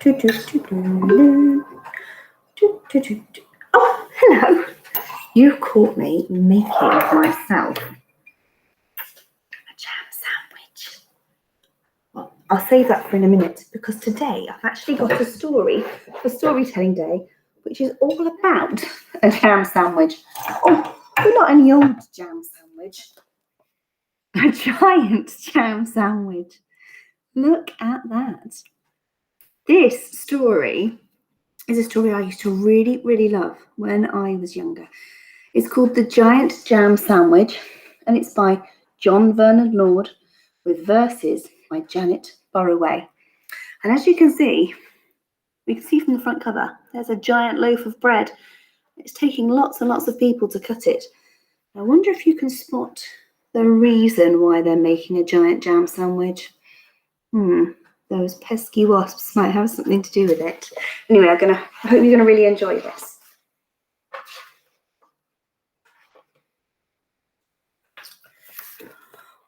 Oh, hello. You caught me making myself a jam sandwich. Well, I'll save that for in a minute because today I've actually got a story for Storytelling Day, which is all about a jam sandwich. Oh, not any old jam sandwich, a giant jam sandwich. Look at that. This story is a story I used to really, really love when I was younger. It's called The Giant Jam Sandwich, and it's by John Vernon Lord with verses by Janet Borroway. And as you can see, we can see from the front cover, there's a giant loaf of bread. It's taking lots and lots of people to cut it. I wonder if you can spot the reason why they're making a giant jam sandwich. Those pesky wasps might have something to do with it. Anyway, I hope you're going to really enjoy this.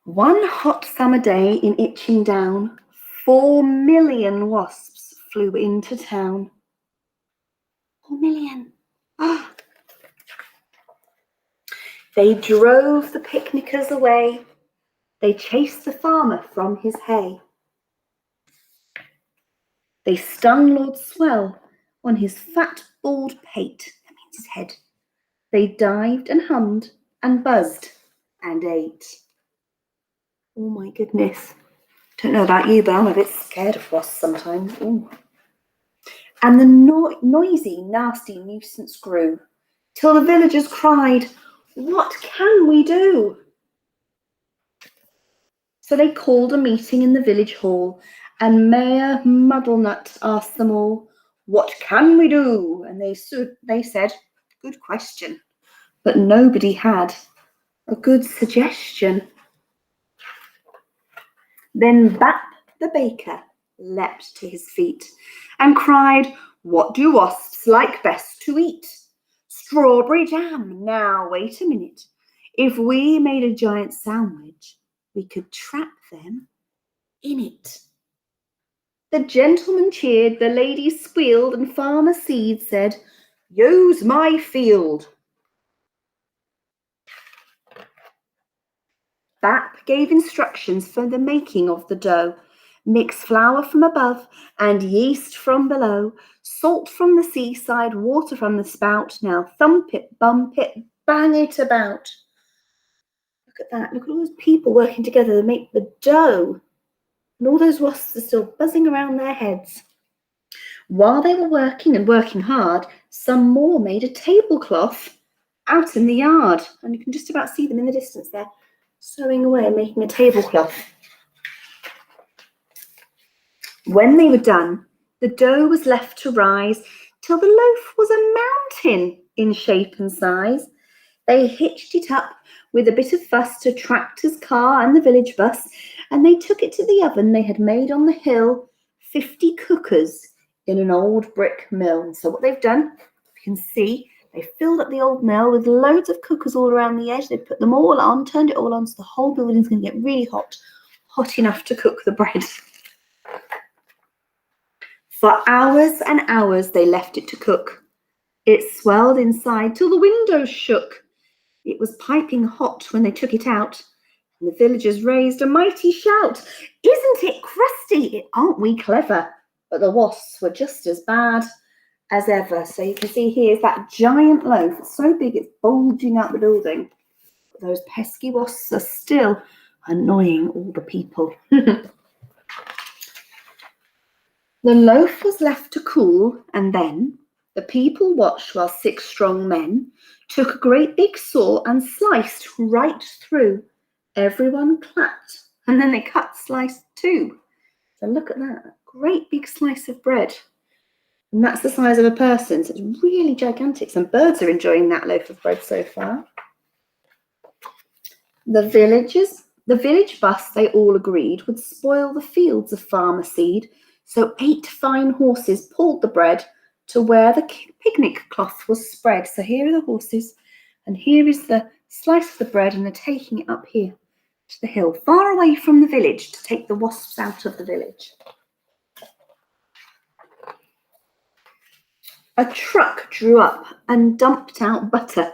One hot summer day in Itching Down, 4 million wasps flew into town. 4 million. Ah. They drove the picnickers away. They chased the farmer from his hay. They stung Lord Swell on his fat, bald pate, that means his head. They dived and hummed and buzzed and ate. Oh my goodness. Don't know about you, but I'm a bit scared of wasps sometimes. Ooh. And the noisy, nasty nuisance grew, till the villagers cried, "What can we do?" So they called a meeting in the village hall, and Mayor Muddlenut asked them all, "What can we do?" And they said, "Good question." But nobody had a good suggestion. Then Bap the baker leapt to his feet and cried, "What do wasps like best to eat?" "Strawberry jam." "Now, wait a minute. If we made a giant sandwich, we could trap them in it." The gentleman cheered, the ladies squealed, and Farmer Seed said, "Use my field." Bap gave instructions for the making of the dough. Mix flour from above and yeast from below, salt from the seaside, water from the spout. Now thump it, bump it, bang it about. Look at that. Look at all those people working together to make the dough. And all those wasps are still buzzing around their heads. While they were working and working hard, some more made a tablecloth out in the yard. And you can just about see them in the distance there, sewing away and making a tablecloth. When they were done, the dough was left to rise till the loaf was a mountain in shape and size. They hitched it up with a bit of fuss to tractor's car and the village bus, and they took it to the oven they had made on the hill, 50 cookers in an old brick mill. And so what they've done, you can see, they filled up the old mill with loads of cookers all around the edge. They put them all on, turned it all on, so the whole building's going to get really hot, hot enough to cook the bread. For hours and hours they left it to cook. It swelled inside till the windows shook. It was piping hot when they took it out, and the villagers raised a mighty shout. "Isn't it crusty? Aren't we clever?" But the wasps were just as bad as ever. So you can see here's that giant loaf. It's so big it's bulging out the building. But those pesky wasps are still annoying all the people. The loaf was left to cool, and then the people watched while 6 strong men took a great big saw and sliced right through. Everyone clapped, and then they cut slice too. So look at that, great big slice of bread. And that's the size of a person, so it's really gigantic. Some birds are enjoying that loaf of bread so far. The village bus, they all agreed, would spoil the fields of Farmer Seed. So 8 fine horses pulled the bread to where the picnic cloth was spread. So here are the horses, and here is the slice of the bread, and they're taking it up here to the hill, far away from the village, to take the wasps out of the village. a truck drew up and dumped out butter,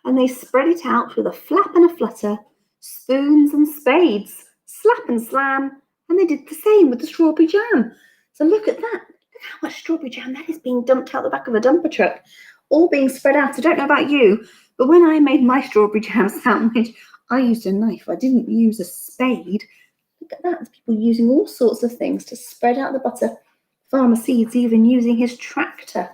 and they spread it out with a flap and a flutter, spoons and spades, slap and slam, and they did the same with the strawberry jam. So look at that. Look how much strawberry jam that is being dumped out the back of a dumper truck, all being spread out. I don't know about you, but when I made my strawberry jam sandwich, I used a knife. I didn't use a spade. Look at that. There's people using all sorts of things to spread out the butter. Farmer Seed's even using his tractor.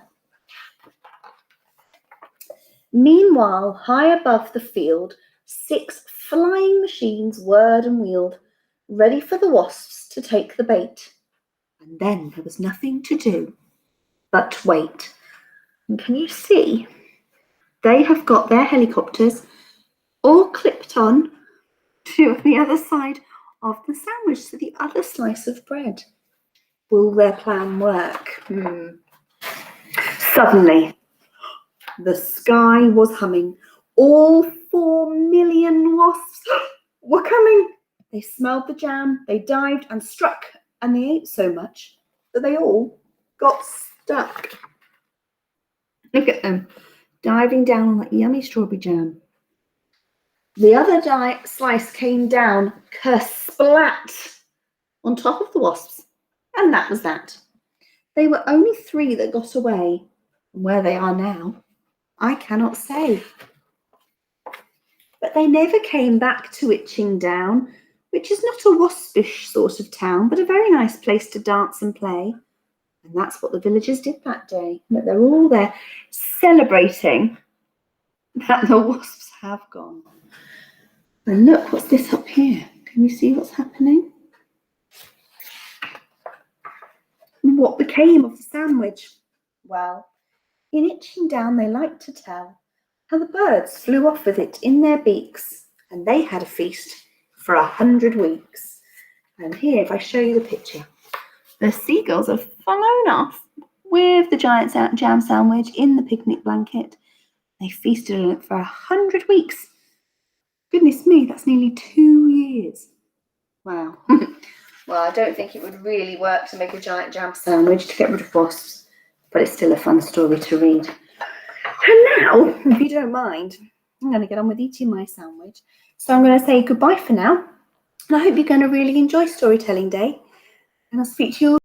Meanwhile, high above the field, 6 flying machines whirred and wheeled, ready for the wasps to take the bait. And then there was nothing to do but wait. And can you see? They have got their helicopters all clipped on to the other side of the sandwich, to the other slice of bread. Will their plan work? Suddenly, the sky was humming. All 4 million wasps were coming. They smelled the jam, they dived and struck, and they ate so much that they all got stuck. Look at them, diving down on that yummy strawberry jam. The other slice came down kersplat on top of the wasps, and that was that. They were only 3 that got away, and where they are now, I cannot say. But they never came back to Itching Down, which is not a waspish sort of town, but a very nice place to dance and play. And that's what the villagers did that day. But they're all there celebrating that the wasps have gone. And look, what's this up here? Can you see what's happening? What became of the sandwich? Well, in Itching Down, they like to tell how the birds flew off with it in their beaks, and they had a feast for 100 weeks. And here, if I show you the picture, the seagulls have flown off with the giant jam sandwich in the picnic blanket. They feasted on it for 100 weeks. Goodness me, that's nearly 2 years. Wow. Well, I don't think it would really work to make a giant jam sandwich to get rid of wasps, but it's still a fun story to read. And now, if you don't mind, I'm going to get on with eating my sandwich. So I'm going to say goodbye for now. And I hope you're going to really enjoy Storytelling Day. And I'll speak to you all